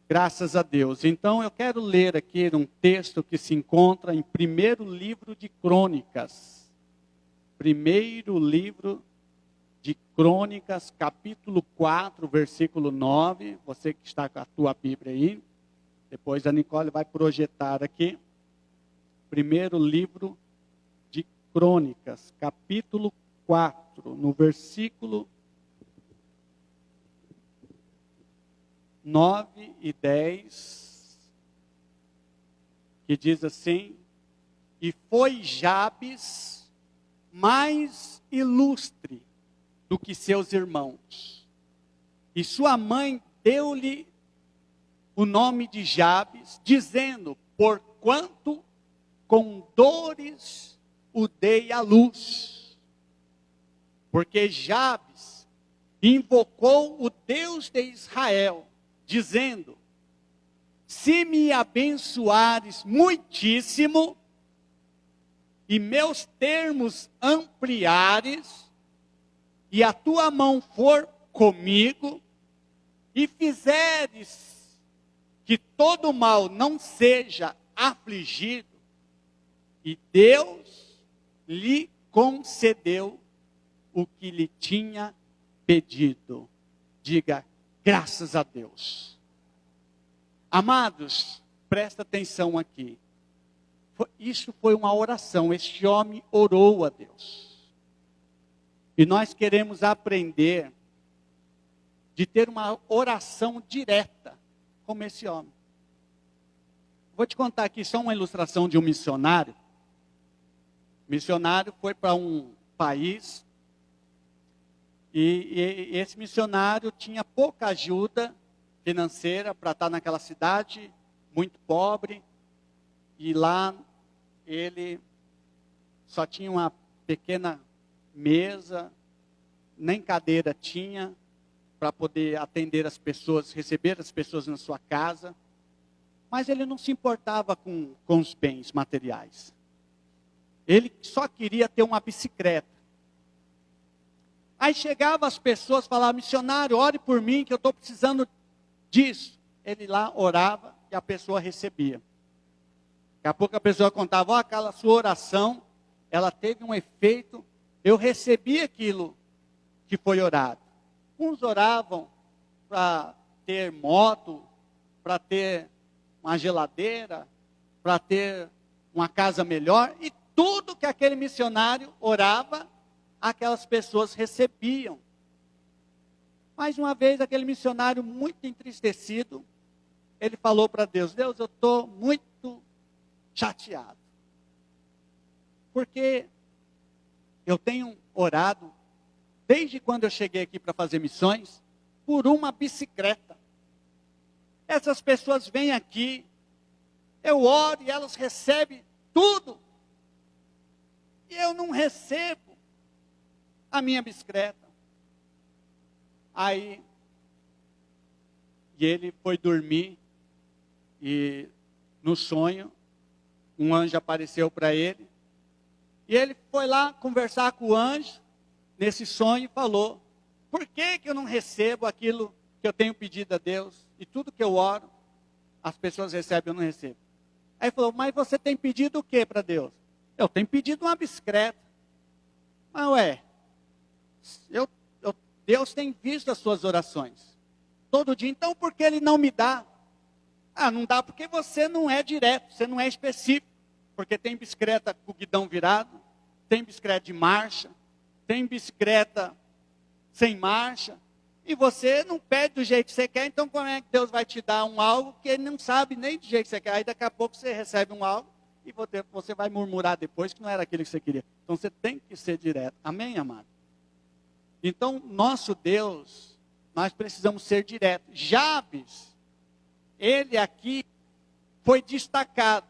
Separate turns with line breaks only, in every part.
Graças a Deus. Então eu quero ler aqui um texto que se encontra em primeiro livro de Crônicas. Primeiro livro de Crônicas, capítulo 4, versículo 9. Você que está com a tua Bíblia aí. Depois a Nicole vai projetar aqui. Primeiro livro de Crônicas, capítulo 4, no versículo 9 e 10, que diz assim: e foi Jabes mais ilustre do que seus irmãos, e sua mãe deu-lhe o nome de Jabes, dizendo: porquanto com dores o dei à luz. Porque Jabes invocou o Deus de Israel, dizendo: se me abençoares muitíssimo, e meus termos ampliares, e a tua mão for comigo, e fizeres que todo mal não seja afligido, e Deus lhe concedeu o que lhe tinha pedido. Diga: graças a Deus. Amados, presta atenção aqui. Isso foi uma oração. Este homem orou a Deus. E nós queremos aprender de ter uma oração direta, como esse homem. Vou te contar aqui só uma ilustração de um missionário. O missionário foi para um país. E esse missionário tinha pouca ajuda financeira para estar naquela cidade, muito pobre. E lá ele só tinha uma pequena mesa, nem cadeira tinha, para poder atender as pessoas, receber as pessoas na sua casa. Mas ele não se importava com os bens materiais. Ele só queria ter uma bicicleta. Aí chegava as pessoas, falavam: missionário, ore por mim que eu estou precisando disso. Ele lá orava e a pessoa recebia. Daqui a pouco a pessoa contava: aquela sua oração, ela teve um efeito, eu recebi aquilo que foi orado. Uns oravam para ter moto, para ter uma geladeira, para ter uma casa melhor, e tudo que aquele missionário orava, aquelas pessoas recebiam. Mais uma vez, aquele missionário muito entristecido, ele falou para Deus: Deus, eu estou muito chateado, porque eu tenho orado, desde quando eu cheguei aqui para fazer missões, por uma bicicleta. Essas pessoas vêm aqui, eu oro e elas recebem tudo, e eu não recebo a minha bicicleta. Aí, e ele foi dormir, e no sonho, um anjo apareceu para ele, e ele foi lá conversar com o anjo, nesse sonho, e falou: por que eu não recebo aquilo que eu tenho pedido a Deus? E tudo que eu oro, as pessoas recebem, eu não recebo. Aí ele falou: mas você tem pedido o que para Deus? Eu tenho pedido uma bicicleta. Mas Deus tem visto as suas orações todo dia, então por que Ele não me dá? Não dá porque você não é direto, você não é específico. Porque tem bicicleta com o guidão virado, tem bicicleta de marcha, tem bicicleta sem marcha, e você não pede do jeito que você quer. Então como é que Deus vai te dar algo que Ele não sabe nem do jeito que você quer? Aí daqui a pouco você recebe algo, e você vai murmurar depois que não era aquilo que você queria. Então você tem que ser direto. Amém, amado? Então, nosso Deus, nós precisamos ser diretos. Jabes, ele aqui foi destacado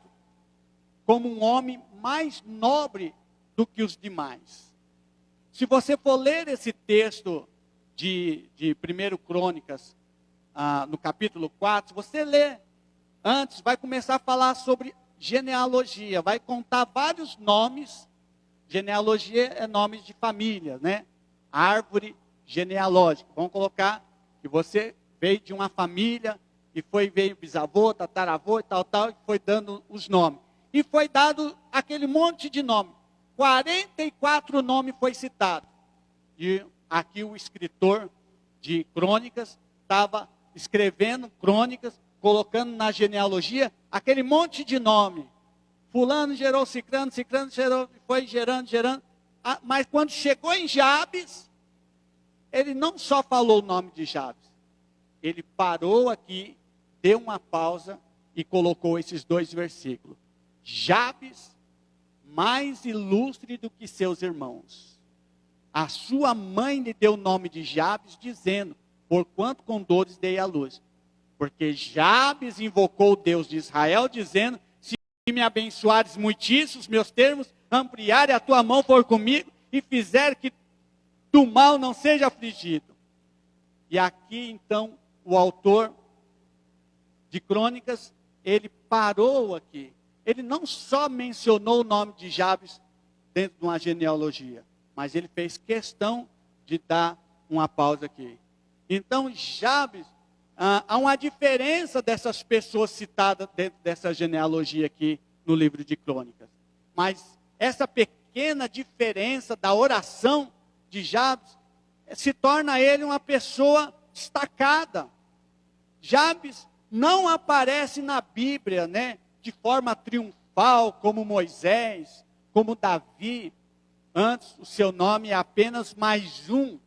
como um homem mais nobre do que os demais. Se você for ler esse texto de 1 Crônicas, no capítulo 4, você lê antes, vai começar a falar sobre genealogia, vai contar vários nomes. Genealogia é nomes de família, né? Árvore genealógica. Vamos colocar que você veio de uma família e veio bisavô, tataravô e tal, e foi dando os nomes. E foi dado aquele monte de nome. 44 nomes foi citado. E aqui o escritor de crônicas estava escrevendo crônicas, colocando na genealogia aquele monte de nome. Fulano gerou ciclano, ciclano gerou, foi gerando. Mas quando chegou em Jabes, ele não só falou o nome de Jabes. Ele parou aqui, deu uma pausa e colocou esses 2 versículos. Jabes, mais ilustre do que seus irmãos. A sua mãe lhe deu o nome de Jabes, dizendo, porquanto com dores dei à luz. Porque Jabes invocou o Deus de Israel, dizendo, se me abençoares muitíssimo, os meus termos, ampliar e a tua mão for comigo, e fizer que do mal não seja afligido. E aqui então, o autor de crônicas, ele parou aqui. Ele não só mencionou o nome de Jabes dentro de uma genealogia, mas ele fez questão de dar uma pausa aqui. Então, Jabes, há uma diferença dessas pessoas citadas dentro dessa genealogia aqui no livro de crônicas. Mas essa pequena diferença da oração de Jabes se torna ele uma pessoa destacada. Jabes não aparece na Bíblia, né, de forma triunfal, como Moisés, como Davi. Antes, o seu nome é apenas mais um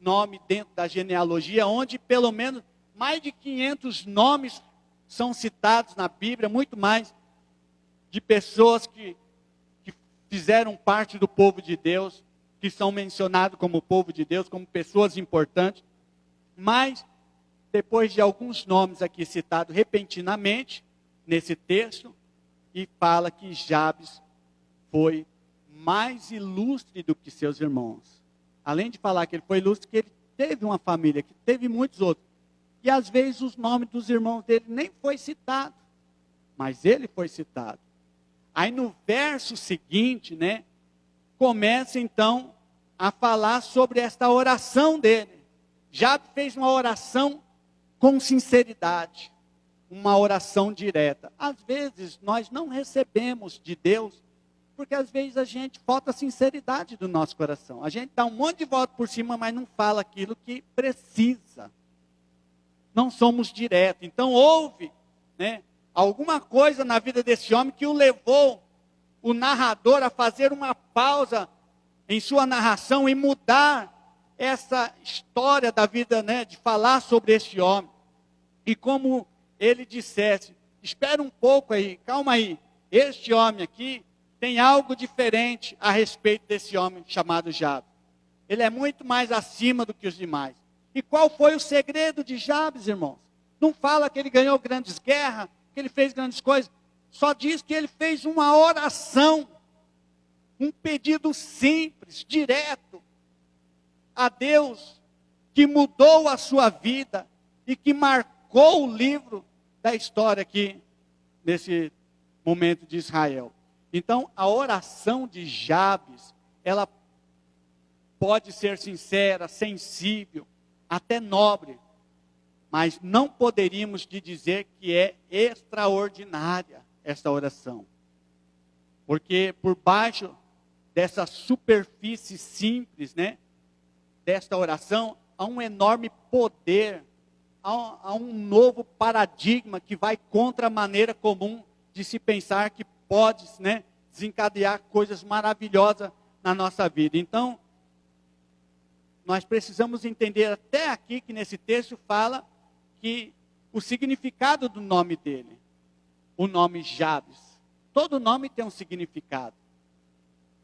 nome dentro da genealogia, onde pelo menos mais de 500 nomes são citados na Bíblia, muito mais de pessoas que fizeram parte do povo de Deus, que são mencionados como povo de Deus, como pessoas importantes. Mas, depois de alguns nomes aqui citados repentinamente, nesse texto, e fala que Jabes foi mais ilustre do que seus irmãos. Além de falar que ele foi ilustre, que ele teve uma família, que teve muitos outros. E às vezes os nomes dos irmãos dele nem foi citado, mas ele foi citado. Aí no verso seguinte, né, começa então a falar sobre esta oração dele. Jabes fez uma oração com sinceridade, uma oração direta. Às vezes nós não recebemos de Deus, porque às vezes a gente falta sinceridade do nosso coração. A gente dá um monte de volta por cima, mas não fala aquilo que precisa. Não somos diretos. Então houve, né, alguma coisa na vida desse homem que o levou, o narrador, a fazer uma pausa em sua narração e mudar essa história da vida, né, de falar sobre este homem. E como ele dissesse, espera um pouco aí, calma aí, este homem aqui tem algo diferente a respeito desse homem chamado Jabes. Ele é muito mais acima do que os demais. E qual foi o segredo de Jabes, irmãos? Não fala que ele ganhou grandes guerras, que ele fez grandes coisas. Só diz que ele fez uma oração, um pedido simples, direto, a Deus, que mudou a sua vida e que marcou o livro da história aqui, nesse momento de Israel. Então, a oração de Jabes, ela pode ser sincera, sensível, até nobre, mas não poderíamos dizer que é extraordinária esta oração. Porque por baixo dessa superfície simples, né, desta oração, há um enorme poder, há um novo paradigma que vai contra a maneira comum de se pensar que pode, né, desencadear coisas maravilhosas na nossa vida. Então, nós precisamos entender até aqui que nesse texto fala que o significado do nome dele, o nome Jabes, todo nome tem um significado.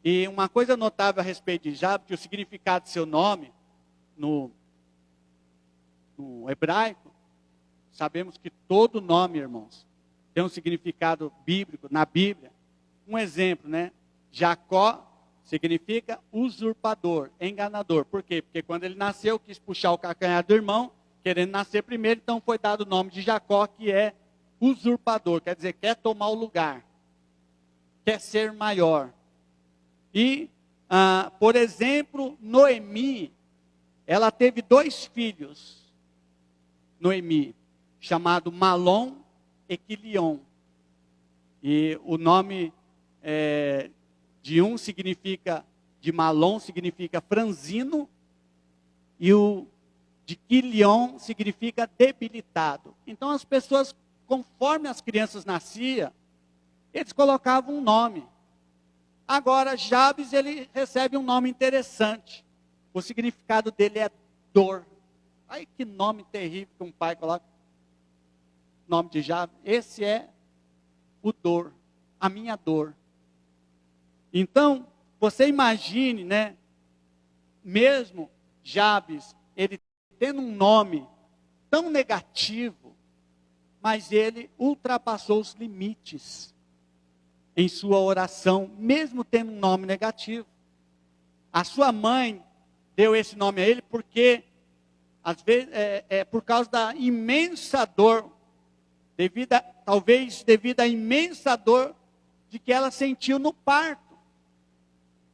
E uma coisa notável a respeito de Jabes, que o significado do seu nome, no hebraico, sabemos que todo nome, irmãos, tem um significado bíblico, na Bíblia. Um exemplo, né? Jacó significa usurpador, enganador. Por quê? Porque quando ele nasceu, quis puxar o calcanhar do irmão, querendo nascer primeiro, então foi dado o nome de Jacó, que é usurpador, quer dizer, quer tomar o lugar, quer ser maior. E, por exemplo, Noemi, ela teve 2 filhos, Noemi. chamado Malom e Quilion. E o nome de um significa, de Malom significa franzino, e o de Quilion significa debilitado. Então as pessoas, conforme as crianças nasciam, eles colocavam um nome. Agora Jabes, ele recebe um nome interessante. O significado dele é dor. Ai, que nome terrível que um pai coloca. Nome de Jabes. Esse é o dor, a minha dor. Então, você imagine, né? Mesmo Jabes, ele tendo um nome tão negativo, mas ele ultrapassou os limites em sua oração, mesmo tendo um nome negativo. A sua mãe deu esse nome a ele porque, às vezes, por causa da imensa dor, talvez devido à imensa dor de que ela sentiu no parto.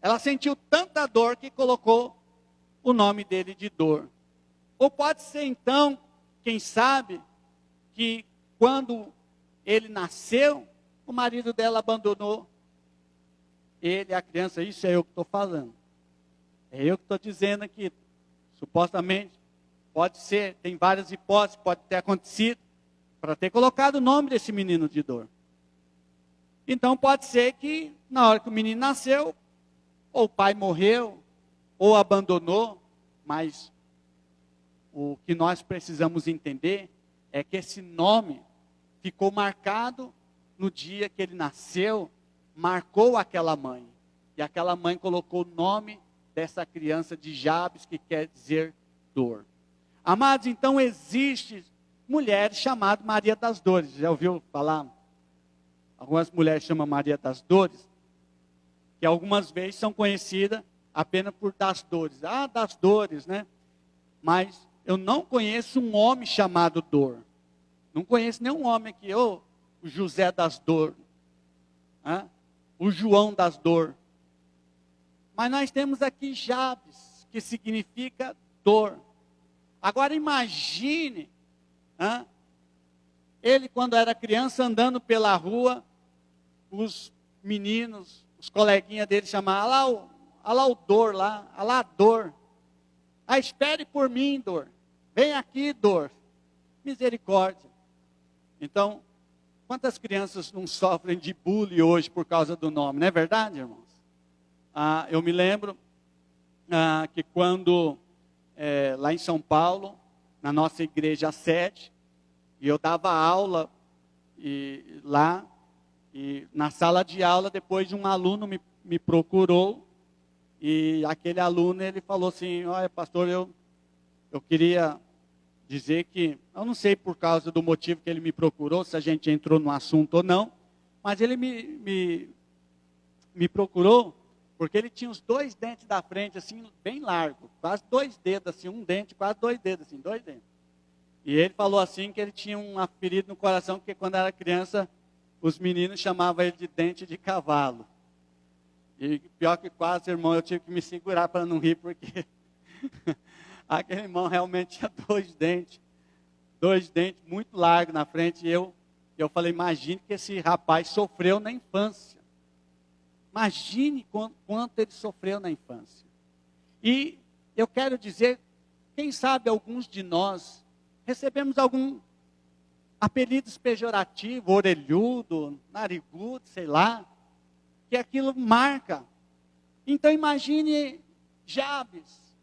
Ela sentiu tanta dor que colocou o nome dele de dor. Ou pode ser então, quem sabe, que quando ele nasceu, o marido dela abandonou ele, a criança. Isso é eu que estou falando. É eu que estou dizendo aqui. Supostamente, pode ser, tem várias hipóteses, pode ter acontecido, para ter colocado o nome desse menino de dor. Então pode ser que, na hora que o menino nasceu, ou o pai morreu, ou abandonou, mas o que nós precisamos entender é que esse nome ficou marcado no dia que ele nasceu, marcou aquela mãe. E aquela mãe colocou o nome dessa criança de Jabes, que quer dizer dor. Amados, então existe mulheres chamadas Maria das Dores. Já ouviu falar? Algumas mulheres chamam Maria das Dores, que algumas vezes são conhecidas apenas por das dores. Ah, das dores, né? Mas eu não conheço um homem chamado Dor. Não conheço nenhum homem aqui, o José das Dores, o João das Dores. Mas nós temos aqui Jabes, que significa dor. Agora imagine, ele quando era criança andando pela rua, os meninos, os coleguinhas dele chamavam, olha lá o Dor lá, olha lá a Dor. Espere por mim, Dor. Vem aqui, Dor. Misericórdia. Então, quantas crianças não sofrem de bullying hoje por causa do nome, não é verdade, irmãos? Eu me lembro que quando, lá em São Paulo, na nossa igreja sede, e eu dava aula lá, e na sala de aula, depois um aluno me procurou, e aquele aluno, ele falou assim, olha pastor, eu queria dizer que, eu não sei por causa do motivo que ele me procurou, se a gente entrou no assunto ou não, mas ele me procurou, porque ele tinha os 2 dentes da frente, assim, bem largo, quase 2 dedos, assim, um dente, quase 2 dedos, assim, 2 dentes. E ele falou assim, que ele tinha uma ferida no coração, porque quando era criança, os meninos chamavam ele de dente de cavalo. E pior que quase, irmão, eu tive que me segurar para não rir, porque aquele irmão realmente tinha 2 dentes muito largos na frente, e eu falei, imagine que esse rapaz sofreu na infância. Imagine quanto ele sofreu na infância. E eu quero dizer, quem sabe alguns de nós recebemos algum apelidos pejorativos, orelhudo, narigudo, sei lá, que aquilo marca. Então imagine Jabes.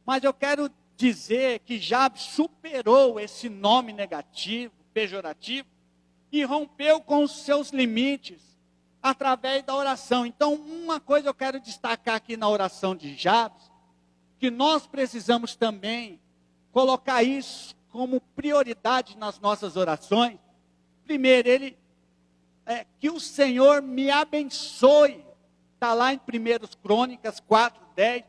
Mas eu quero dizer que Jabes superou esse nome negativo, pejorativo, e rompeu com os seus limites através da oração. Então, uma coisa eu quero destacar aqui na oração de Jabes, que nós precisamos também colocar isso como prioridade nas nossas orações. Primeiro, que o Senhor me abençoe. Está lá em 1 Crônicas 4:10,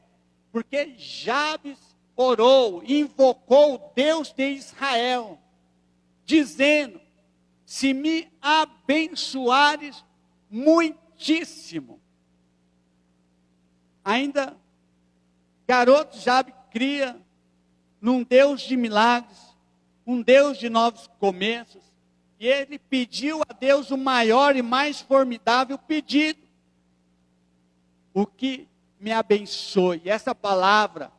porque Jabes orou, invocou o Deus de Israel, dizendo, se me abençoares muitíssimo. Ainda, garoto Jabes cria num Deus de milagres, um Deus de novos começos. E ele pediu a Deus o maior e mais formidável pedido. O que me abençoe. E essa palavra,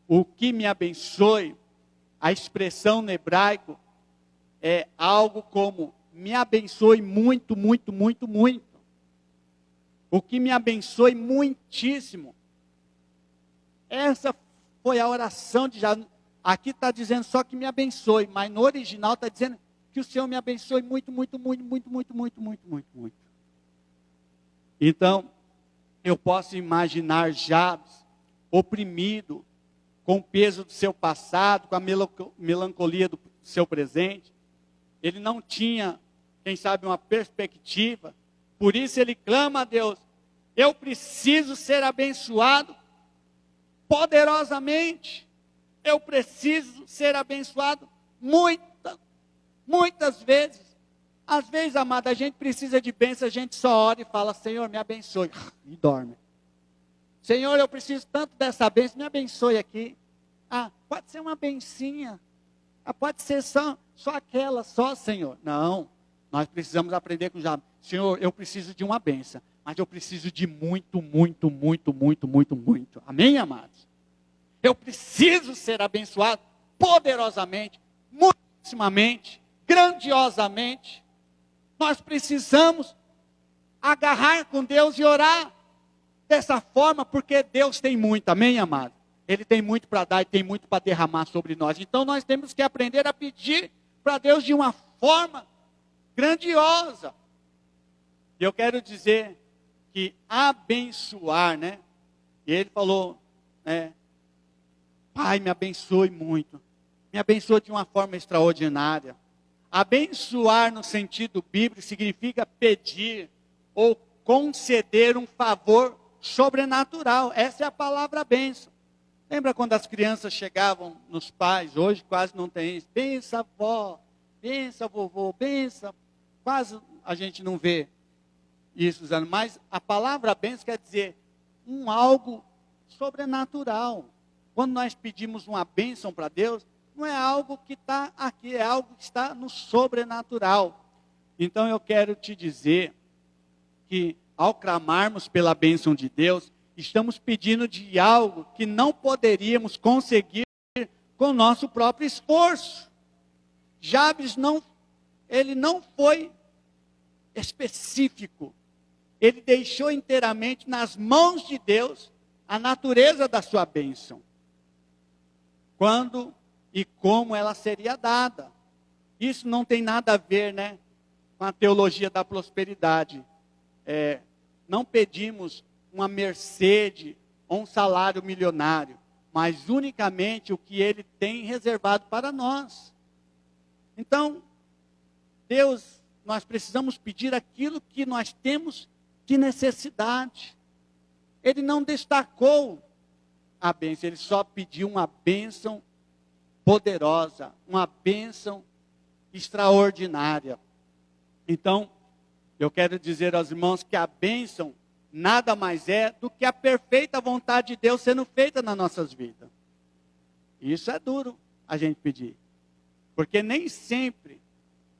o que me abençoe, a expressão no hebraico é algo como me abençoe muito, muito, muito, muito. O que me abençoe muitíssimo. Essa foi a oração de Jabes. Aqui está dizendo só que me abençoe, mas no original está dizendo que o Senhor me abençoe muito, muito, muito, muito, muito, muito, muito, muito, muito. Então, eu posso imaginar Jabes oprimido, com o peso do seu passado, com a melancolia do seu presente. Ele não tinha, quem sabe, uma perspectiva. Por isso ele clama a Deus: eu preciso ser abençoado poderosamente. Eu preciso ser abençoado muitas vezes. Às vezes, amada, a gente precisa de bênção, a gente só ora e fala: Senhor, me abençoe. E dorme. Senhor, eu preciso tanto dessa bênção, me abençoe aqui. Pode ser uma bencinha. Pode ser só aquela, Senhor. Não, nós precisamos aprender com Jabes. Senhor, eu preciso de uma bênção, mas eu preciso de muito, muito, muito, muito, muito, muito. Amém, amados? Eu preciso ser abençoado poderosamente, muitíssimamente, grandiosamente. Nós precisamos agarrar com Deus e orar dessa forma, porque Deus tem muito, amém, amado? Ele tem muito para dar e tem muito para derramar sobre nós. Então nós temos que aprender a pedir para Deus de uma forma grandiosa. E eu quero dizer que abençoar, né? E ele falou, Pai, me abençoe muito. Me abençoe de uma forma extraordinária. Abençoar no sentido bíblico significa pedir ou conceder um favor sobrenatural. Essa é a palavra bênção. Lembra quando as crianças chegavam nos pais? Hoje quase não tem isso. Bença avó, bença vovô, bença. Quase a gente não vê isso usando. Mas a palavra bênção quer dizer algo sobrenatural. Quando nós pedimos uma bênção para Deus, não é algo que está aqui, é algo que está no sobrenatural. Então eu quero te dizer que ao clamarmos pela bênção de Deus, estamos pedindo de algo que não poderíamos conseguir com o nosso próprio esforço. Jabes ele não foi específico. Ele deixou inteiramente nas mãos de Deus a natureza da sua bênção. Quando e como ela seria dada. Isso não tem nada a ver, com a teologia da prosperidade. Não pedimos uma Mercedes ou um salário milionário, mas unicamente o que Ele tem reservado para nós. Então, Deus, nós precisamos pedir aquilo que nós temos de necessidade. Ele não destacou a bênção, Ele só pediu uma bênção poderosa, uma bênção extraordinária. Então, eu quero dizer aos irmãos que a bênção nada mais é do que a perfeita vontade de Deus sendo feita nas nossas vidas. Isso é duro a gente pedir. Porque nem sempre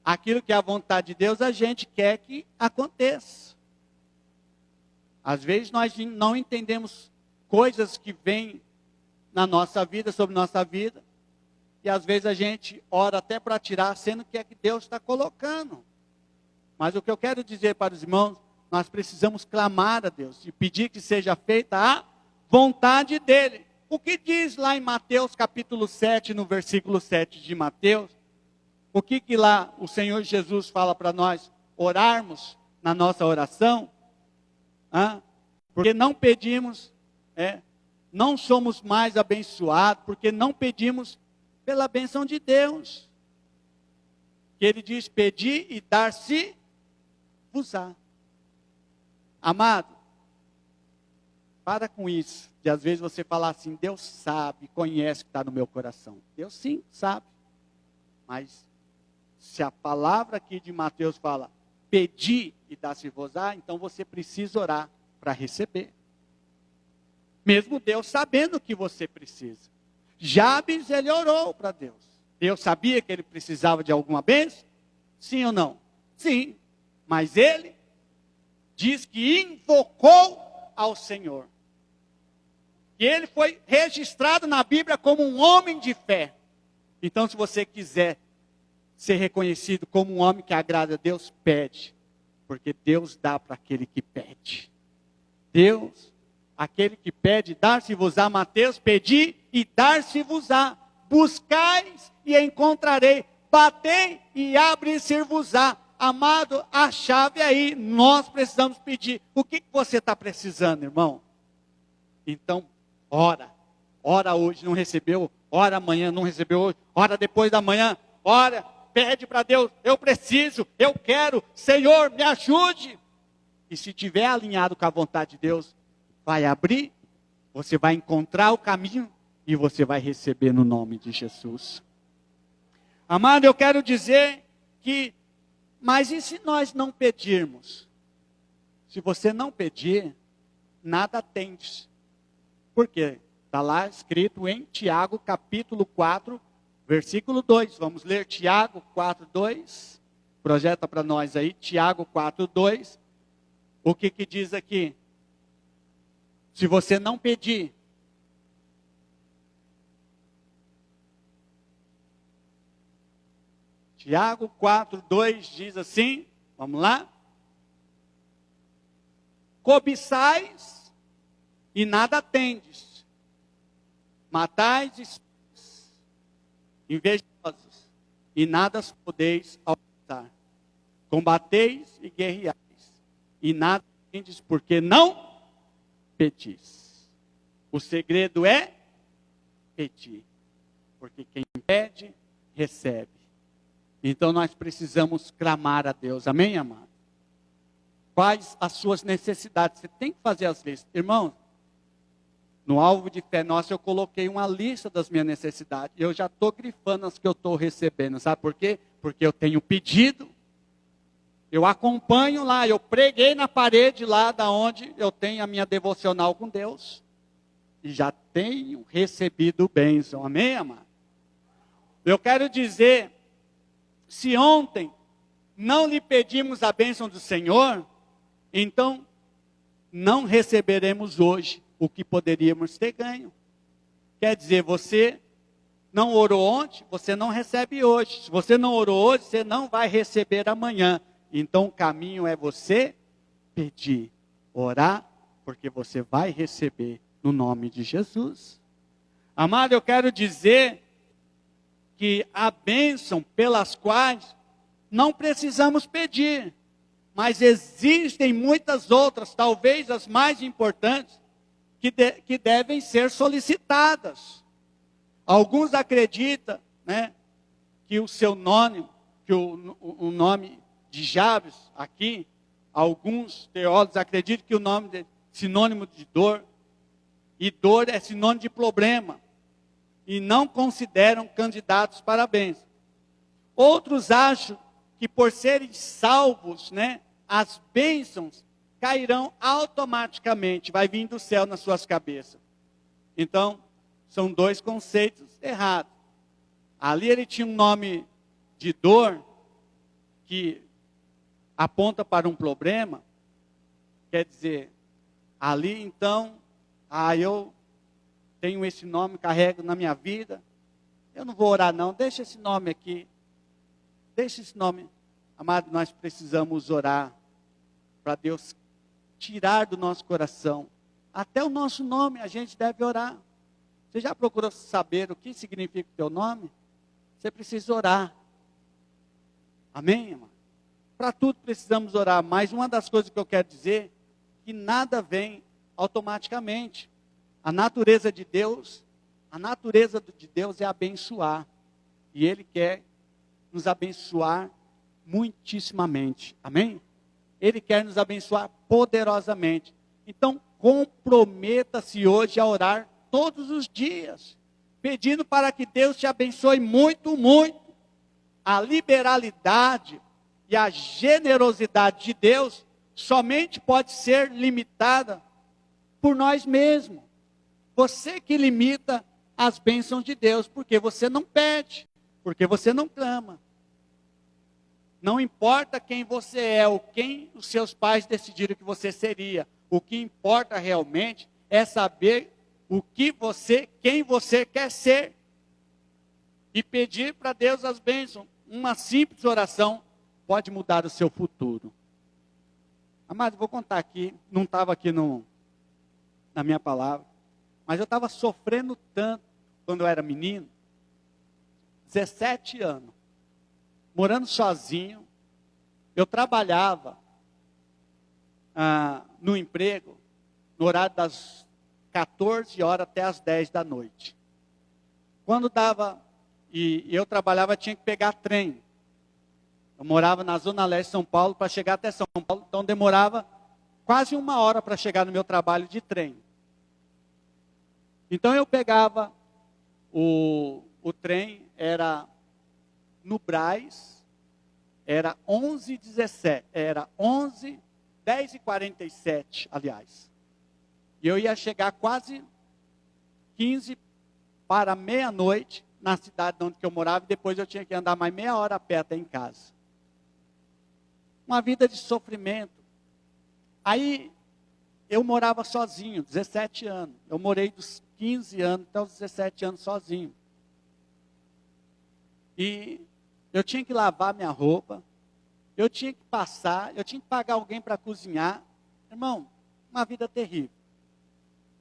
aquilo que é a vontade de Deus a gente quer que aconteça. Às vezes nós não entendemos coisas que vêm na nossa vida, sobre nossa vida. E às vezes a gente ora até para tirar, sendo que é que Deus está colocando. Mas o que eu quero dizer para os irmãos, nós precisamos clamar a Deus e pedir que seja feita a vontade dEle. O que diz lá em Mateus capítulo 7, no versículo 7 de Mateus? O que lá o Senhor Jesus fala para nós orarmos na nossa oração? Porque não pedimos, não somos mais abençoados, porque não pedimos pela bênção de Deus. Que Ele diz, pedi e dar-se-vos-á. Amado, para com isso, de às vezes você falar assim, Deus sabe, conhece o que está no meu coração. Deus sim, sabe. Mas, se a palavra aqui de Mateus fala, pedi e dar-se-vos-á, então você precisa orar para receber. Mesmo Deus sabendo o que você precisa. Jabes, ele orou para Deus. Deus sabia que ele precisava de alguma bênção? Sim ou não? Sim. Mas ele diz que invocou ao Senhor. E ele foi registrado na Bíblia como um homem de fé. Então, se você quiser ser reconhecido como um homem que agrada a Deus, pede. Porque Deus dá para aquele que pede. Deus, aquele que pede, dar-se-vos-á. Mateus, pedi e dar-se-vos-á. Buscais e encontrarei. Batei e abre-se-vos-á. Amado, a chave é aí. Nós precisamos pedir. O que você está precisando, irmão? Então, ora. Ora hoje, não recebeu. Ora amanhã, não recebeu hoje. Ora depois da manhã. Ora, pede para Deus. Eu preciso, eu quero. Senhor, me ajude. E se tiver alinhado com a vontade de Deus, vai abrir. Você vai encontrar o caminho. E você vai receber no nome de Jesus. Amado, eu quero dizer que, mas e se nós não pedirmos? Se você não pedir, nada tendes. Por quê? Está lá escrito em Tiago capítulo 4, versículo 2. Vamos ler Tiago 4, 2. Projeta para nós aí, Tiago 4, 2. O que diz aqui? Se você não pedir, Tiago 4, 2 diz assim, vamos lá. Cobiçais e nada tendes. Matais invejosos e nada podeis alcançar. Combateis e guerreais e nada tendes porque não pedis. O segredo é pedir. Porque quem pede, recebe. Então nós precisamos clamar a Deus. Amém, amado? Quais as suas necessidades? Você tem que fazer as listas. Irmãos, no alvo de fé nossa eu coloquei uma lista das minhas necessidades. Eu já estou grifando as que eu estou recebendo. Sabe por quê? Porque eu tenho pedido. Eu acompanho lá. Eu preguei na parede lá da onde eu tenho a minha devocional com Deus. E já tenho recebido bênção. Amém, amado? Eu quero dizer... Se ontem não lhe pedimos a bênção do Senhor, então não receberemos hoje o que poderíamos ter ganho. Quer dizer, você não orou ontem, você não recebe hoje. Se você não orou hoje, você não vai receber amanhã. Então o caminho é você pedir, orar, porque você vai receber no nome de Jesus. Amado, eu quero dizer que a bênção pelas quais não precisamos pedir, mas existem muitas outras, talvez as mais importantes, que devem ser solicitadas. Alguns acreditam, né, que o seu nome, que o nome de Jabes aqui, alguns teólogos acreditam que o nome é sinônimo de dor, e dor é sinônimo de problema. E não consideram candidatos para a bênção. Outros acham que por serem salvos, né, as bênçãos cairão automaticamente, vai vir do céu nas suas cabeças. Então, são dois conceitos errados. Ali ele tinha um nome de dor, que aponta para um problema, quer dizer, ali então, eu tenho esse nome, carrego na minha vida, eu não vou orar não, deixa esse nome aqui, deixa esse nome. Amado, nós precisamos orar, para Deus tirar do nosso coração, até o nosso nome a gente deve orar. Você já procurou saber o que significa o teu nome? Você precisa orar. Amém, irmão? Para tudo precisamos orar, mas uma das coisas que eu quero dizer, que nada vem automaticamente. A natureza de Deus é abençoar. E Ele quer nos abençoar muitíssimamente. Amém? Ele quer nos abençoar poderosamente. Então, comprometa-se hoje a orar todos os dias, pedindo para que Deus te abençoe muito, muito. A liberalidade e a generosidade de Deus somente pode ser limitada por nós mesmos. Você que limita as bênçãos de Deus, porque você não pede. Porque você não clama. Não importa quem você é, ou quem os seus pais decidiram que você seria. O que importa realmente é saber quem você quer ser. E pedir para Deus as bênçãos. Uma simples oração pode mudar o seu futuro. Amado, vou contar aqui, não estava aqui na minha palavra, mas eu estava sofrendo tanto quando eu era menino, 17 anos, morando sozinho. Eu trabalhava no emprego, no horário das 14 horas até as 10 da noite. Quando dava, e eu trabalhava, tinha que pegar trem. Eu morava na Zona Leste de São Paulo, para chegar até São Paulo, então demorava quase 1 hora para chegar no meu trabalho de trem. Então eu pegava o trem, era no Brás, era 10h47, aliás. E eu ia chegar quase 15 para meia-noite na cidade onde eu morava, e depois eu tinha que andar mais meia hora a pé até em casa. Uma vida de sofrimento. Aí, eu morava sozinho, 17 anos. Eu morei dos 15 anos até os 17 anos sozinho. E eu tinha que lavar minha roupa, eu tinha que passar, eu tinha que pagar alguém para cozinhar. Irmão, uma vida terrível.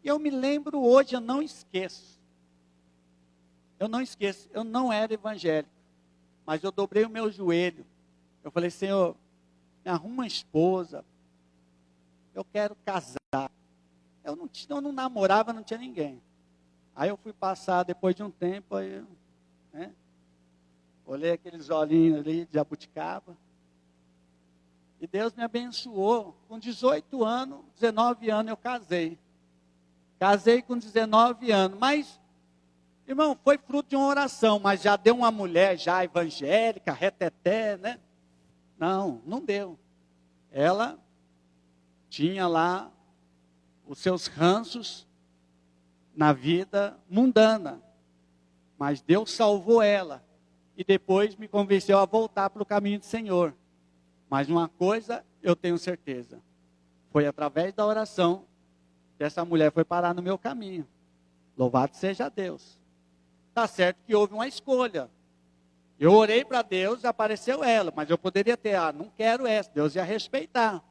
E eu me lembro hoje, eu não esqueço. Eu não era evangélico, mas eu dobrei o meu joelho. Eu falei, Senhor, me arruma uma esposa, eu quero casar. Eu não namorava, não tinha ninguém. Aí eu fui passar, depois de um tempo, aí, olhei aqueles olhinhos ali de jabuticaba. E Deus me abençoou. Com 18 anos, 19 anos eu casei. Casei com 19 anos, mas, irmão, foi fruto de uma oração, mas já deu uma mulher já evangélica, reteté, né? Não deu. Ela tinha lá os seus ranços na vida mundana, mas Deus salvou ela, e depois me convenceu a voltar para o caminho do Senhor. Mas uma coisa eu tenho certeza, foi através da oração que essa mulher foi parar no meu caminho. Louvado seja Deus. Está certo que houve uma escolha. Eu orei para Deus e apareceu ela, mas eu poderia ter, não quero essa. Deus ia respeitar.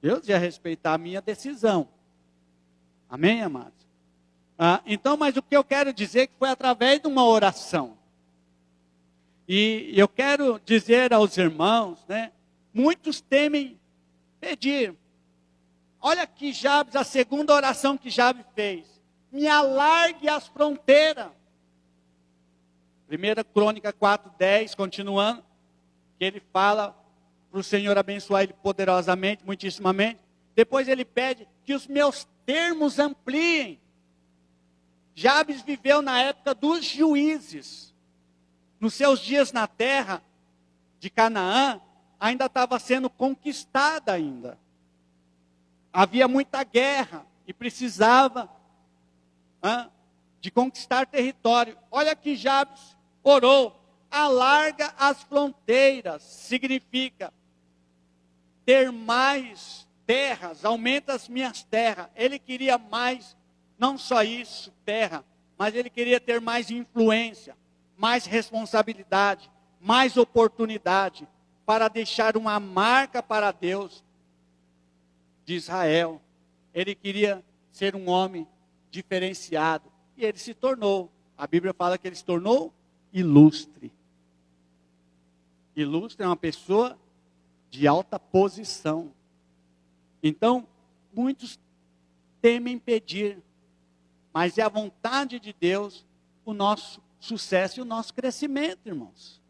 Deus ia respeitar a minha decisão. Amém, amados? Então, mas o que eu quero dizer é que foi através de uma oração. E eu quero dizer aos irmãos, né? Muitos temem pedir. Olha aqui Jabes, a segunda oração que Jabes fez. Me alargue as fronteiras. 1 Crônica 4:10, continuando, que ele fala para o Senhor abençoar ele poderosamente, muitíssimamente. Depois ele pede que os meus termos ampliem. Jabes viveu na época dos juízes. Nos seus dias na terra de Canaã, ainda estava sendo conquistada ainda. Havia muita guerra e precisava de conquistar território. Olha que Jabes orou, alarga as fronteiras, significa ter mais terras, aumenta as minhas terras. Ele queria mais, não só isso, terra, mas ele queria ter mais influência, mais responsabilidade, mais oportunidade, para deixar uma marca para Deus de Israel. Ele queria ser um homem diferenciado, e ele se tornou. A Bíblia fala que ele se tornou ilustre. Ilustre é uma pessoa de alta posição. Então, muitos temem pedir, mas é a vontade de Deus o nosso sucesso e o nosso crescimento, irmãos.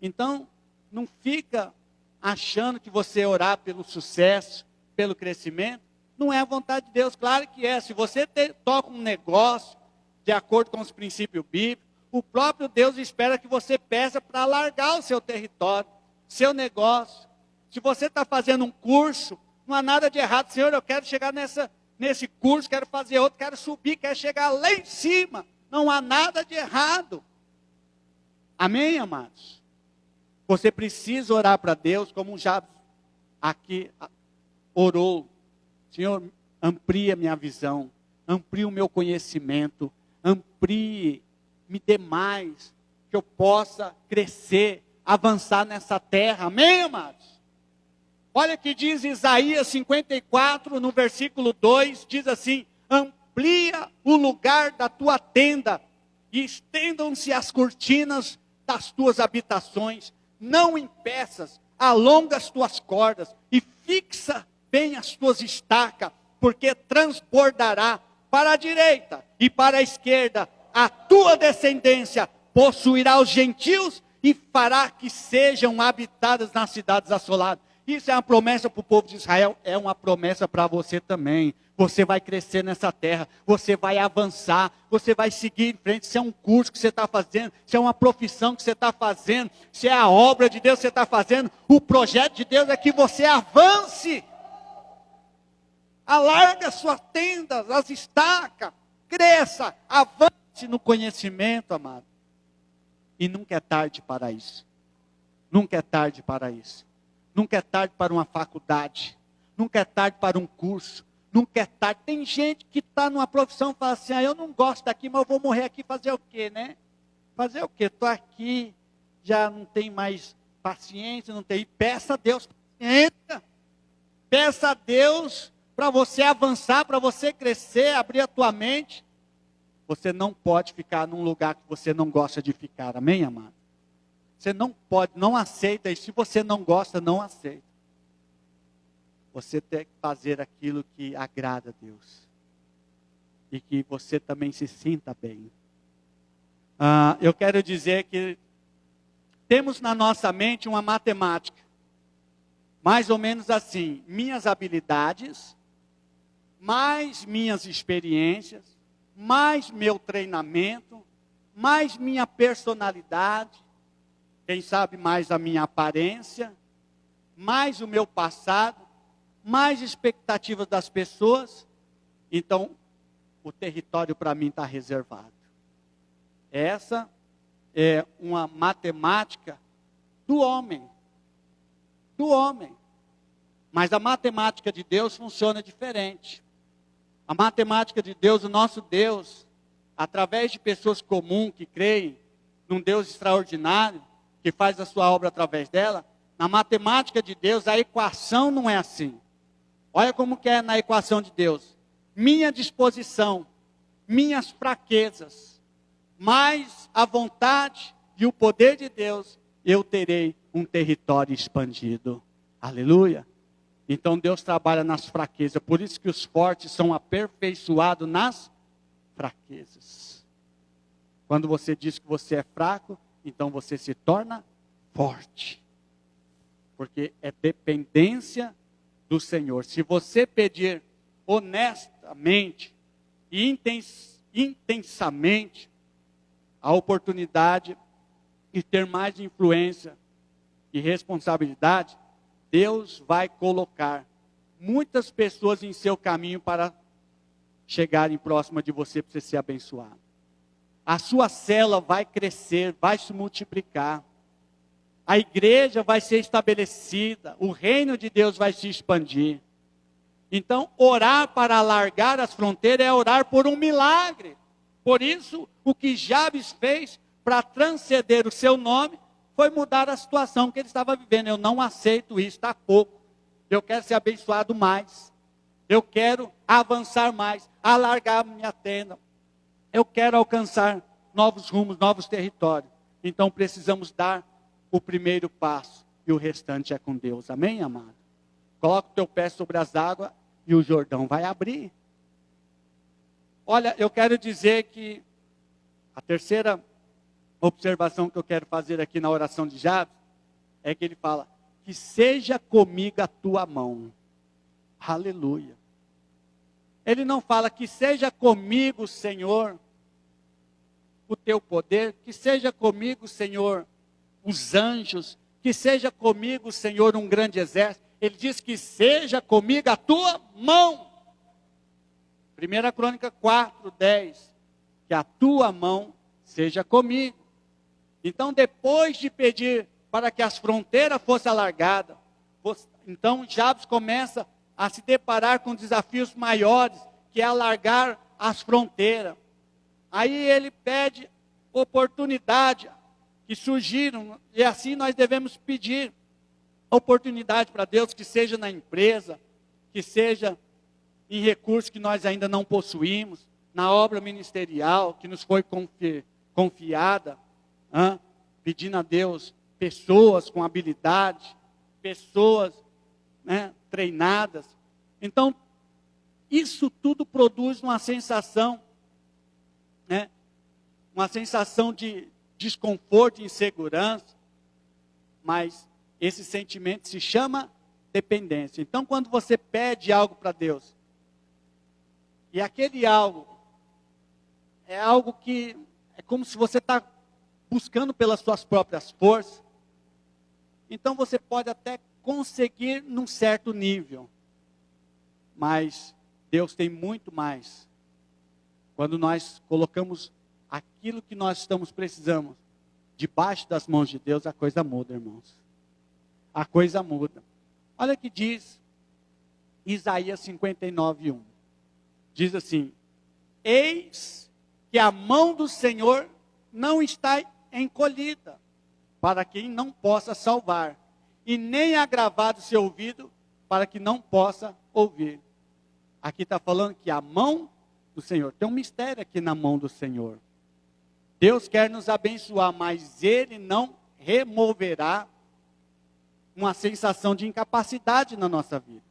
Então, não fica achando que você orar pelo sucesso, pelo crescimento, não é a vontade de Deus. Claro que é. Se você toca um negócio de acordo com os princípios bíblicos, o próprio Deus espera que você peça para alargar o seu território, seu negócio. Se você está fazendo um curso, não há nada de errado. Senhor, eu quero chegar nesse curso, quero fazer outro, quero subir, quero chegar lá em cima. Não há nada de errado. Amém, amados? Você precisa orar para Deus, como já aqui orou. Senhor, amplia minha visão, amplie o meu conhecimento, amplie, me dê mais, que eu possa crescer, avançar nessa terra. Amém, amados? Olha que diz Isaías 54, no versículo 2, diz assim: amplia o lugar da tua tenda, e estendam-se as cortinas das tuas habitações, não impeças, alonga as tuas cordas, e fixa bem as tuas estacas, porque transbordará para a direita e para a esquerda, a tua descendência possuirá os gentios, e fará que sejam habitadas nas cidades assoladas. Isso é uma promessa para o povo de Israel, é uma promessa para você também. Você vai crescer nessa terra, você vai avançar, você vai seguir em frente. Se é um curso que você está fazendo, se é uma profissão que você está fazendo, se é a obra de Deus que você está fazendo, o projeto de Deus é que você avance. Alarga as suas tendas, as estacas, cresça, avance no conhecimento, amado. E nunca é tarde para isso. Nunca é tarde para isso. Nunca é tarde para uma faculdade. Nunca é tarde para um curso. Nunca é tarde. Tem gente que está numa profissão e fala assim: eu não gosto daqui, mas eu vou morrer aqui, fazer o quê, né? Fazer o quê? Estou aqui, já não tenho mais paciência, não tenho. Peça a Deus paciência. Peça a Deus para você avançar, para você crescer, abrir a tua mente. Você não pode ficar num lugar que você não gosta de ficar. Amém, amado? Você não pode, não aceita. E se você não gosta, não aceita. Você tem que fazer aquilo que agrada a Deus. E que você também se sinta bem. Eu quero dizer que temos na nossa mente uma matemática. Mais ou menos assim: minhas habilidades, mais minhas experiências, mais meu treinamento, mais minha personalidade, quem sabe mais a minha aparência, mais o meu passado, mais expectativas das pessoas. Então, o território para mim está reservado. Essa é uma matemática do homem. Do homem. Mas a matemática de Deus funciona diferente. A matemática de Deus, o nosso Deus, através de pessoas comuns que creem num Deus extraordinário, que faz a sua obra através dela, na matemática de Deus, a equação não é assim. Olha como que é na equação de Deus. Minha disposição, minhas fraquezas, mais a vontade e o poder de Deus, eu terei um território expandido. Aleluia. Então Deus trabalha nas fraquezas. Por isso que os fortes são aperfeiçoados nas fraquezas. Quando você diz que você é fraco, então você se torna forte. Porque é dependência do Senhor. Se você pedir honestamente e intensamente a oportunidade de ter mais influência e responsabilidade, Deus vai colocar muitas pessoas em seu caminho para chegarem próxima de você, para você ser abençoado. A sua célula vai crescer, vai se multiplicar. A igreja vai ser estabelecida, o reino de Deus vai se expandir. Então, orar para alargar as fronteiras é orar por um milagre. Por isso, o que Jabes fez para transcender o seu nome foi mudar a situação que ele estava vivendo. Eu não aceito isso, está pouco. Eu quero ser abençoado mais. Eu quero avançar mais, alargar minha tenda. Eu quero alcançar novos rumos, novos territórios. Então precisamos dar o primeiro passo e o restante é com Deus. Amém, amado? Coloca o teu pé sobre as águas e o Jordão vai abrir. Olha, eu quero dizer que a terceira observação que eu quero fazer aqui na oração de Jabes é que ele fala: que seja comigo a tua mão. Aleluia. Ele não fala que seja comigo, Senhor, o teu poder, que seja comigo, Senhor, os anjos, que seja comigo, Senhor, um grande exército. Ele diz que seja comigo a tua mão. 1 Crônica 4:10, que a tua mão seja comigo. Então, depois de pedir para que as fronteiras fossem alargadas, então Jabes começa a se deparar com desafios maiores, que é alargar as fronteiras. Aí ele pede oportunidade que surgiram, e assim nós devemos pedir oportunidade para Deus, que seja na empresa, que seja em recursos que nós ainda não possuímos, na obra ministerial que nos foi confiada, pedindo a Deus pessoas com habilidade, pessoas treinadas. Então, isso tudo produz uma sensação, uma sensação de desconforto e insegurança, mas esse sentimento se chama dependência. Então, quando você pede algo para Deus, e aquele algo é algo que é como se você está buscando pelas suas próprias forças, então você pode até conseguir num certo nível, mas Deus tem muito mais. Quando nós colocamos aquilo que nós estamos precisando debaixo das mãos de Deus, a coisa muda, irmãos. A coisa muda. Olha o que diz Isaías 59:1. Diz assim: eis que a mão do Senhor não está encolhida, para quem não possa salvar, e nem agravado seu ouvido, para que não possa ouvir. Aqui está falando que a mão do Senhor, tem um mistério aqui na mão do Senhor. Deus quer nos abençoar, mas Ele não removerá uma sensação de incapacidade na nossa vida.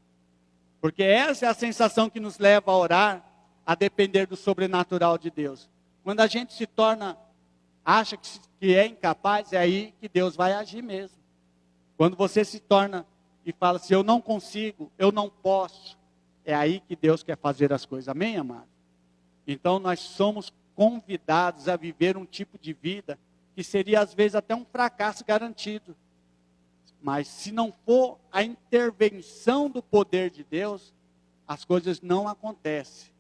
Porque essa é a sensação que nos leva a orar, a depender do sobrenatural de Deus. Quando a gente se torna, acha que é incapaz, é aí que Deus vai agir mesmo. Quando você se torna e fala assim, eu não consigo, eu não posso, é aí que Deus quer fazer as coisas. Amém, amado? Então nós somos convidados a viver um tipo de vida que seria às vezes até um fracasso garantido. Mas se não for a intervenção do poder de Deus, as coisas não acontecem.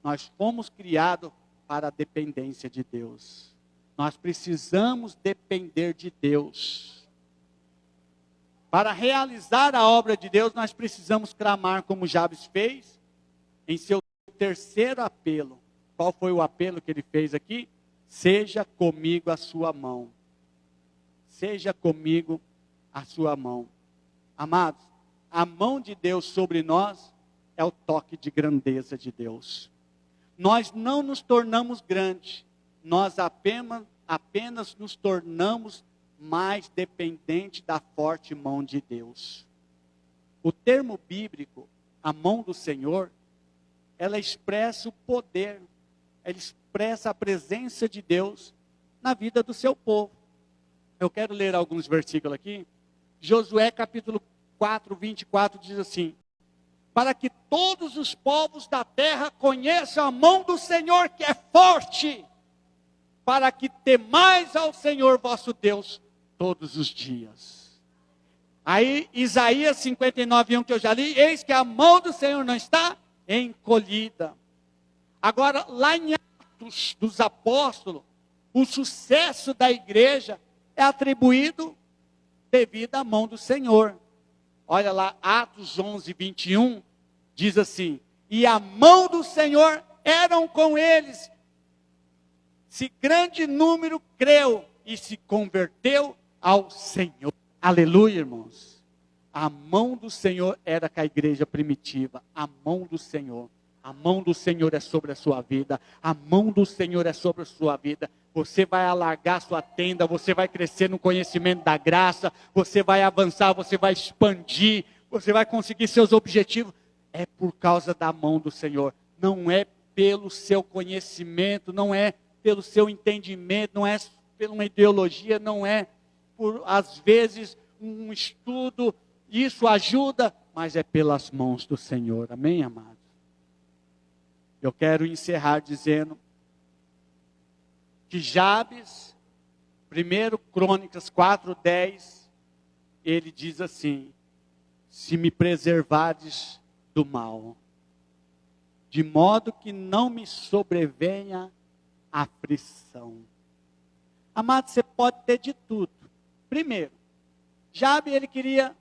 Nós fomos criados para a dependência de Deus. Nós precisamos depender de Deus. Para realizar a obra de Deus, nós precisamos clamar como Jabes fez em seu terceiro apelo. Qual foi o apelo que ele fez aqui? Seja comigo a sua mão. Seja comigo a sua mão. Amados, a mão de Deus sobre nós é o toque de grandeza de Deus. Nós não nos tornamos grandes, nós apenas nos tornamos mais dependentes da forte mão de Deus. O termo bíblico, a mão do Senhor, ela expressa o poder, ela expressa a presença de Deus na vida do seu povo. Eu quero ler alguns versículos aqui. Josué capítulo 4, 24 diz assim: para que todos os povos da terra conheçam a mão do Senhor que é forte, para que temais ao Senhor vosso Deus todos os dias. Aí Isaías 59:1 que eu já li, eis que a mão do Senhor não está encolhida. Agora lá em Atos dos Apóstolos, o sucesso da igreja é atribuído devido à mão do Senhor. Olha lá, Atos 11, 21, diz assim: e a mão do Senhor eram com eles, se grande número creu e se converteu ao Senhor. Aleluia, irmãos. A mão do Senhor era com a igreja primitiva. A mão do Senhor. A mão do Senhor é sobre a sua vida. A mão do Senhor é sobre a sua vida. Você vai alargar sua tenda, você vai crescer no conhecimento da graça, você vai avançar, você vai expandir, você vai conseguir seus objetivos. É por causa da mão do Senhor. Não é pelo seu conhecimento, não é pelo seu entendimento, não é por uma ideologia, não é por, às vezes, um estudo. Isso ajuda, mas é pelas mãos do Senhor. Amém, amados? Eu quero encerrar dizendo que Jabes, 1 Crônicas 4:10, ele diz assim: se me preservares do mal, de modo que não me sobrevenha aflição. Amado, você pode ter de tudo. Primeiro, Jabe, ele queria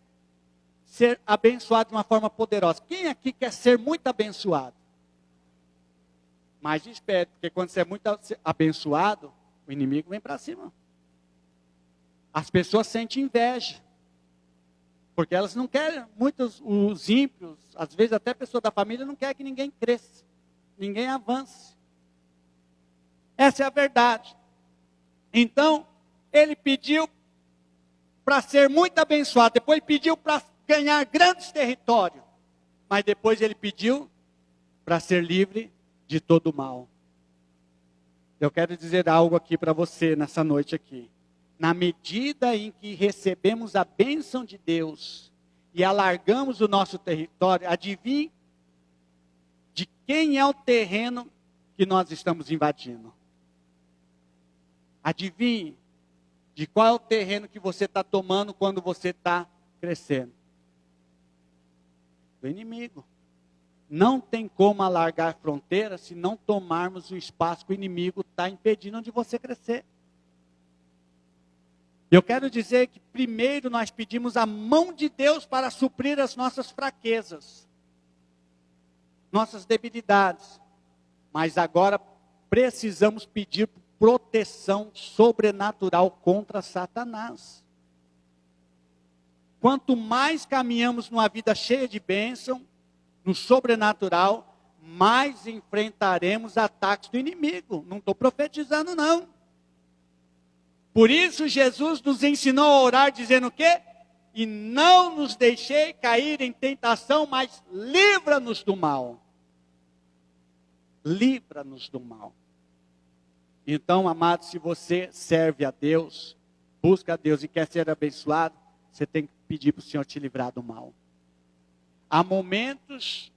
ser abençoado de uma forma poderosa. Quem aqui quer ser muito abençoado? Mas espere, porque quando você é muito abençoado, o inimigo vem para cima. As pessoas sentem inveja. Porque elas não querem, muitos, os ímpios, às vezes até a pessoa da família não quer que ninguém cresça, ninguém avance. Essa é a verdade. Então, ele pediu para ser muito abençoado, depois pediu para ganhar grandes territórios, mas depois ele pediu para ser livre de todo o mal. Eu quero dizer algo aqui para você nessa noite aqui. Na medida em que recebemos a bênção de Deus e alargamos o nosso território, adivinhe de quem é o terreno que nós estamos invadindo. Adivinhe de qual é o terreno que você está tomando quando você está crescendo. Do inimigo. Não tem como alargar fronteiras se não tomarmos o espaço que o inimigo está impedindo de você crescer. Eu quero dizer que primeiro nós pedimos a mão de Deus para suprir as nossas fraquezas, nossas debilidades. Mas agora precisamos pedir proteção sobrenatural contra Satanás. Quanto mais caminhamos numa vida cheia de bênção, no sobrenatural, mais enfrentaremos ataques do inimigo. Não estou profetizando, não. Por isso Jesus nos ensinou a orar dizendo o quê? E não nos deixei cair em tentação, mas livra-nos do mal. Livra-nos do mal. Então, amado, se você serve a Deus, busca a Deus e quer ser abençoado, você tem que pedir para o Senhor te livrar do mal. Há momentos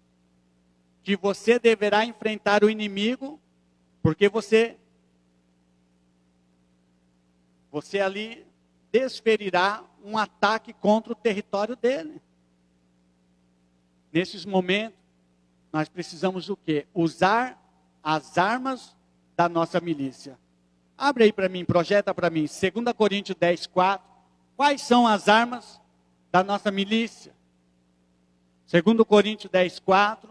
que você deverá enfrentar o inimigo, porque você ali desferirá um ataque contra o território dele. Nesses momentos, nós precisamos o quê? Usar as armas da nossa milícia. Abre aí para mim, projeta para mim, 2 Coríntios 10, 4. Quais são as armas da nossa milícia? 2 Coríntios 10, 4.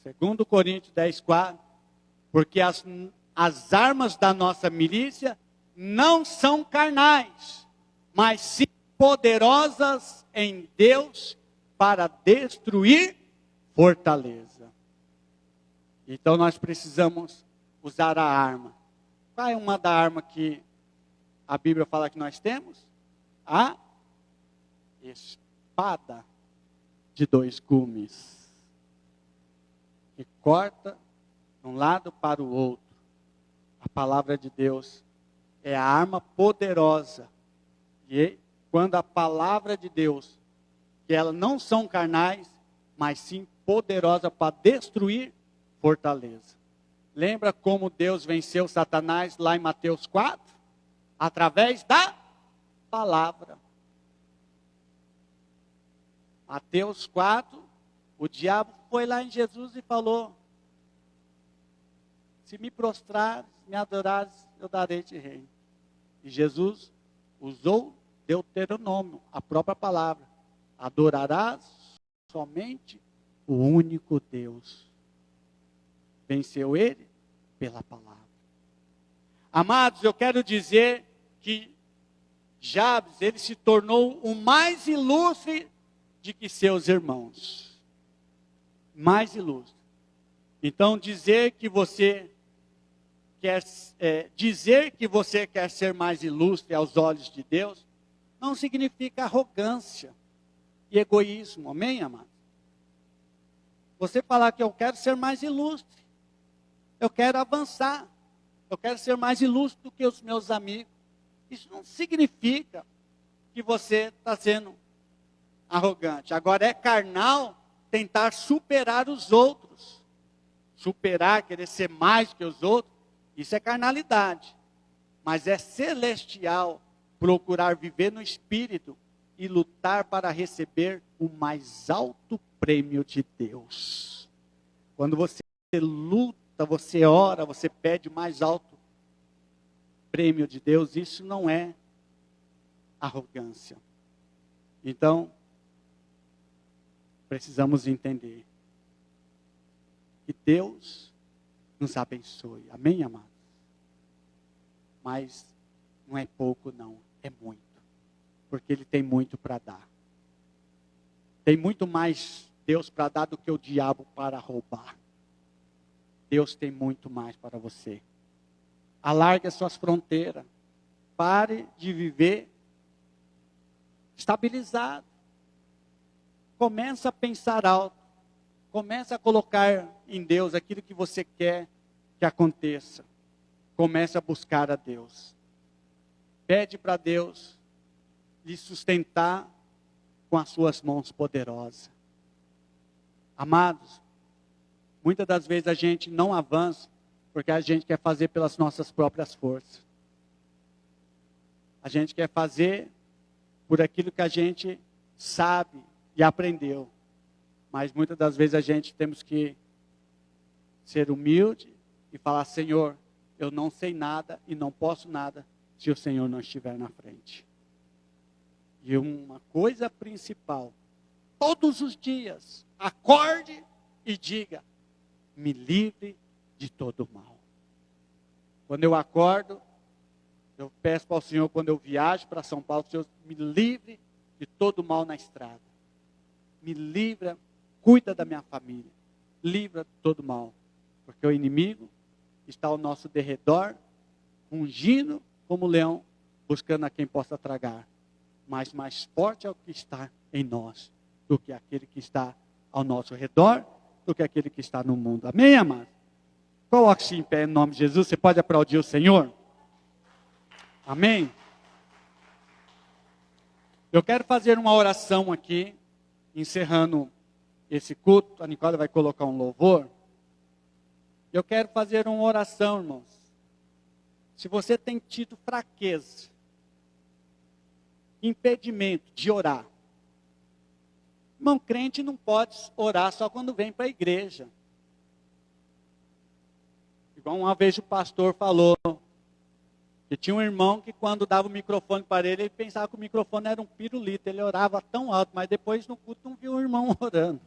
Segundo Coríntios 10, 4, porque as armas da nossa milícia não são carnais, mas sim poderosas em Deus para destruir fortaleza. Então nós precisamos usar a arma. Qual é uma da arma que a Bíblia fala que nós temos? A espada de 2 gumes. Que corta de um lado para o outro. A palavra de Deus é a arma poderosa. E quando a palavra de Deus, que elas não são carnais, mas sim poderosa para destruir fortaleza. Lembra como Deus venceu Satanás lá em Mateus 4? Através da palavra. Mateus 4, o diabo foi lá em Jesus e falou: se me prostrares, me adorares, eu darei-te reino. E Jesus usou Deuteronômio, a própria palavra. Adorarás somente o único Deus. Venceu ele pela palavra. Amados, eu quero dizer que Jabes, ele se tornou o mais ilustre de que seus irmãos. Mais ilustre. Então, dizer que você quer ser mais ilustre aos olhos de Deus, não significa arrogância e egoísmo. Amém, amado? Você falar que eu quero ser mais ilustre, eu quero avançar, eu quero ser mais ilustre do que os meus amigos. Isso não significa que você está sendo arrogante. Agora é carnal tentar superar os outros. Superar, querer ser mais que os outros, isso é carnalidade. Mas é celestial procurar viver no Espírito e lutar para receber o mais alto prêmio de Deus. Quando você luta, você ora, você pede mais alto prêmio de Deus, isso não é arrogância. Então, precisamos entender que Deus nos abençoe. Amém, amados? Mas não é pouco, não. É muito. Porque Ele tem muito para dar. Tem muito mais Deus para dar do que o diabo para roubar. Deus tem muito mais para você. Alargue as suas fronteiras. Pare de viver estabilizado. Comece a pensar alto. Comece a colocar em Deus aquilo que você quer que aconteça. Comece a buscar a Deus. Pede para Deus lhe sustentar com as suas mãos poderosas. Amados, muitas das vezes a gente não avança porque a gente quer fazer pelas nossas próprias forças. A gente quer fazer por aquilo que a gente sabe e aprendeu. Mas muitas das vezes a gente temos que ser humilde e falar: Senhor, eu não sei nada e não posso nada se o Senhor não estiver na frente. E uma coisa principal, todos os dias, acorde e diga: me livre de todo mal. Quando eu acordo, eu peço para o Senhor, quando eu viajo para São Paulo, Senhor, me livre de todo mal na estrada. Me livra, cuida da minha família. Livra de todo mal. Porque o inimigo está ao nosso derredor, ungindo como leão, buscando a quem possa tragar. Mas mais forte é o que está em nós, do que aquele que está ao nosso redor, do que aquele que está no mundo. Amém, amado? Coloque-se em pé em nome de Jesus. Você pode aplaudir o Senhor? Amém? Eu quero fazer uma oração aqui, encerrando esse culto. A Nicole vai colocar um louvor. Eu quero fazer uma oração, irmãos. Se você tem tido fraqueza, impedimento de orar. Irmão, crente não pode orar só quando vem para a igreja. Igual uma vez o pastor falou, que tinha um irmão que quando dava o microfone para ele, ele pensava que o microfone era um pirulito. Ele orava tão alto, mas depois no culto não viu o irmão orando.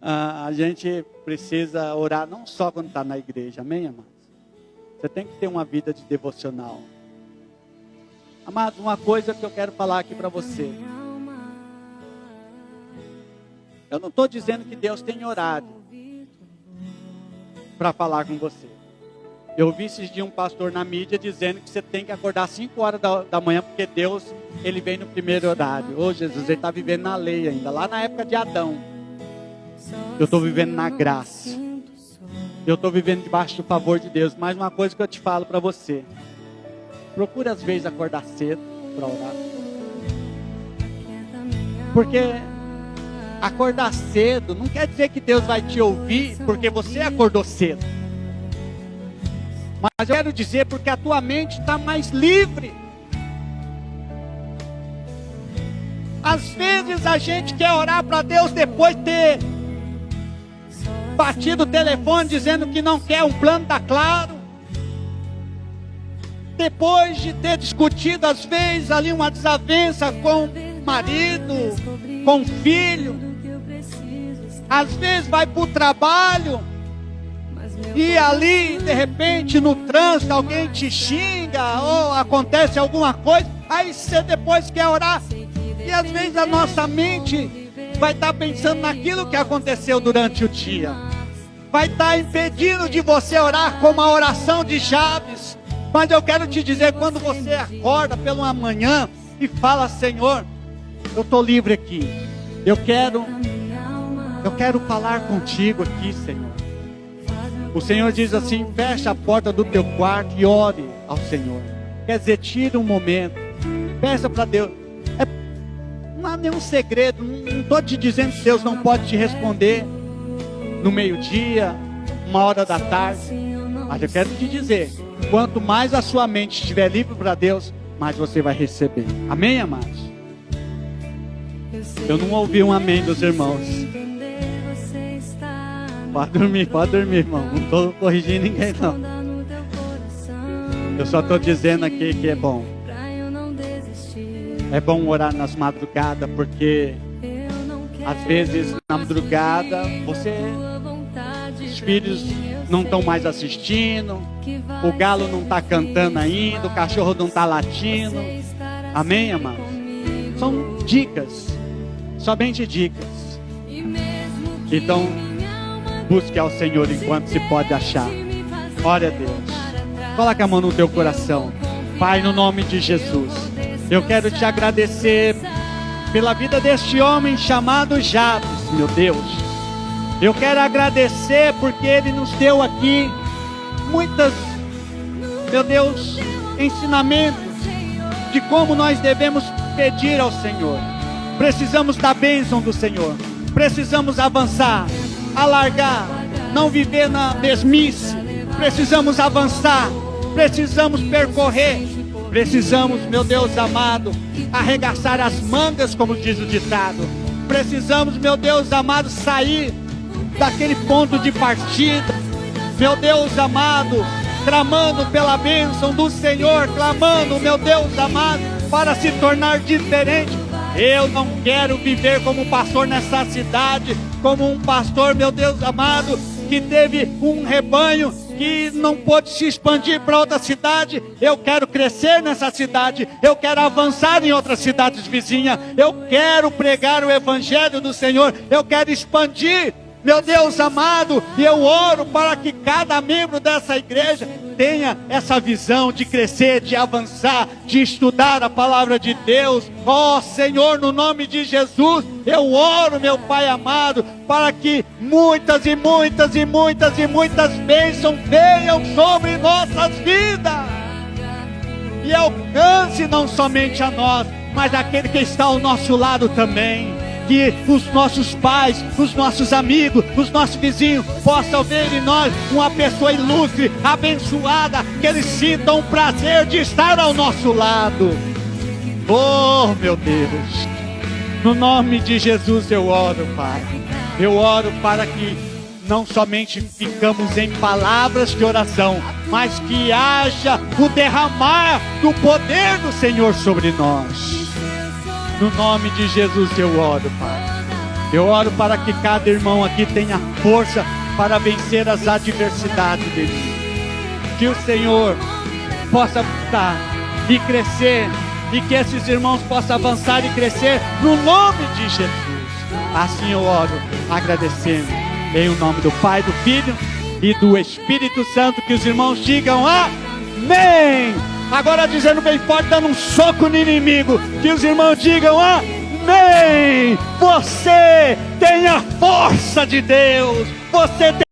A gente precisa orar não só quando está na igreja, amém, amados? Você tem que ter uma vida de devocional. Amados, uma coisa que eu quero falar aqui para você. Eu não estou dizendo que Deus tem horário para falar com você. Eu vi esses dias um pastor na mídia dizendo que você tem que acordar às 5 horas da manhã, porque Deus, Ele vem no primeiro horário. Ô Jesus, Ele está vivendo na lei ainda, lá na época de Adão. Eu estou vivendo na graça. Eu estou vivendo debaixo do favor de Deus. Mais uma coisa que eu te falo para você. Procure às vezes acordar cedo para orar. Porque acordar cedo não quer dizer que Deus vai te ouvir porque você acordou cedo. Mas eu quero dizer porque a tua mente está mais livre. Às vezes a gente quer orar para Deus depois de ter batido o telefone dizendo que não quer um plano da Claro. Depois de ter discutido às vezes ali uma desavença com o marido, com o filho. Às vezes vai para o trabalho e ali de repente no trânsito alguém te xinga ou acontece alguma coisa. Aí você depois quer orar. E às vezes a nossa mente vai estar pensando naquilo que aconteceu durante o dia. Vai estar impedindo de você orar como a oração de Jabes. Mas eu quero te dizer, quando você acorda pela manhã e fala: Senhor, eu estou livre aqui. Eu quero falar contigo aqui, Senhor. O Senhor diz assim: fecha a porta do teu quarto e ore ao Senhor. Quer dizer, tira um momento. Peça para Deus. Não há nenhum segredo. Não estou te dizendo que Deus não pode te responder no meio-dia, 1h da tarde. Mas eu quero te dizer, quanto mais a sua mente estiver livre para Deus, mais você vai receber. Amém, amados? Eu não ouvi um amém dos irmãos. pode dormir, irmão. Não estou corrigindo ninguém, não. Eu só estou dizendo aqui que é bom. É bom orar nas madrugadas, porque às vezes na madrugada os filhos não estão mais assistindo, o galo não está cantando ainda, o cachorro não está latindo. Amém, amados? São dicas, somente dicas. Então, busque ao Senhor enquanto se pode achar. Ore a Deus. Coloque a mão no teu coração. Pai, no nome de Jesus, eu quero te agradecer pela vida deste homem chamado Jabes, meu Deus. Eu quero agradecer porque ele nos deu aqui muitas, meu Deus, ensinamentos de como nós devemos pedir ao Senhor. Precisamos da bênção do Senhor. Precisamos avançar, alargar, não viver na mesmice. Precisamos avançar, precisamos percorrer. Precisamos, meu Deus amado, arregaçar as mangas, como diz o ditado. Precisamos, meu Deus amado, sair daquele ponto de partida. Meu Deus amado, clamando pela bênção do Senhor, clamando, meu Deus amado, para se tornar diferente. Eu não quero viver como pastor nessa cidade, como um pastor, meu Deus amado, que teve um rebanho que não pôde se expandir para outra cidade. Eu quero crescer nessa cidade, eu quero avançar em outras cidades vizinhas, eu quero pregar o evangelho do Senhor, eu quero expandir, meu Deus amado, e eu oro para que cada membro dessa igreja tenha essa visão de crescer, de avançar, de estudar a palavra de Deus. Ó Senhor, no nome de Jesus, eu oro, meu Pai amado, para que muitas e muitas e muitas e muitas bênçãos venham sobre nossas vidas e alcance não somente a nós, mas aquele que está ao nosso lado também. Que os nossos pais, os nossos amigos, os nossos vizinhos possam ver em nós uma pessoa ilustre, abençoada, que eles sintam o prazer de estar ao nosso lado. Oh, meu Deus, no nome de Jesus eu oro, Pai. Eu oro para que não somente ficamos em palavras de oração, mas que haja o derramar do poder do Senhor sobre nós. No nome de Jesus eu oro, Pai. Eu oro para que cada irmão aqui tenha força para vencer as adversidades dele. Que o Senhor possa avançar e crescer, e que esses irmãos possam avançar e crescer no nome de Jesus. Assim eu oro, agradecendo, em o nome do Pai, do Filho e do Espírito Santo. Que os irmãos digam amém. Agora dizendo bem forte, dando um soco no inimigo, que os irmãos digam amém. Você tem a força de Deus, você tem